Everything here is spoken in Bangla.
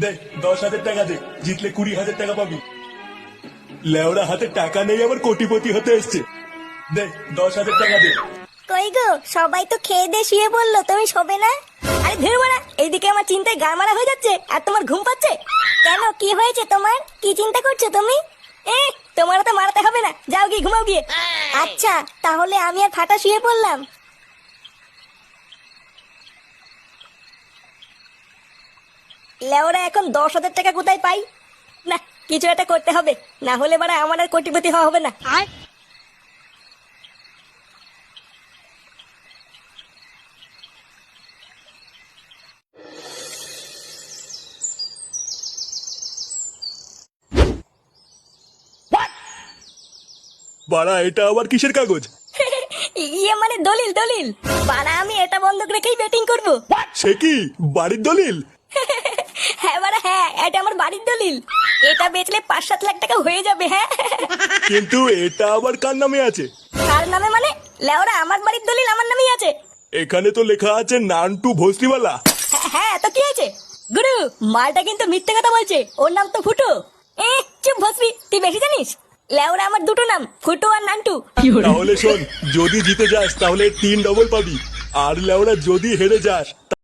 দে 10,000 টাকা দে, জিতলে 20,000 টাকা পাবি। লেওড়া হাতে টাকা নেই, আবার কোটিপতি হতে এসছে। দে 10,000 টাকা দে। কই গো, সবাই তো খেয়ে দিয়ে শুয়ে বললো, তুমি শোবে না? আরে ধের মারা, এইদিকে আমার চিন্তায় গা মারা হয়ে যাচ্ছে আর তোমার ঘুম পাচ্ছে। কেন, কি হয়েছে তোমার? কি চিন্তা করছো তুমি? তোমার তো মারাতে হবে না, যাও গিয়ে ঘুমাও গিয়ে। আচ্ছা, তাহলে আমি আর ফাটা শুয়ে পড়লাম। লেওরা এখন 10,000 টাকা কোথায় পাই? না, কিছু একটা করতে হবে, না হলে বাড়া আমার আর কোটিপতি হওয়া হবে না। বাড়া, এটা আবার কিসের কাগজ? ইয়ে মানে দলিল দলিল। বাড়া আমি এটা বন্ধক রেখেই বেটিং করব। সে কি, বাড়ির দলিল? হ্যাঁ বাড়া হ্যাঁ, এটা আমার বাড়ির দলিল। এটা বেচলে 5-7 লাখ টাকা হয়ে যাবে। হ্যাঁ কিন্তু এটা আবার কার নামে আছে? কার নামে মানে? লেওরা আমার বাড়ির দলিল আমার নামেই আছে। এখানে তো লেখা আছে নান্টু ভোসরিওয়ালা। হ্যাঁ তো কি হয়েছে? গুরু, মালটা কিন্তু মিথ্যে কথা বলছে, ওর নাম তো ফুটো। চুপ ভসবি, তুই বেশি জানিস। লেওরা আমার দুটো নাম, ফুটো আর নান্টু। তাহলে শোন, যদি জিতে যাস তাহলে 3 ডবল পাবি, আর লেওড়া যদি হেরে যাস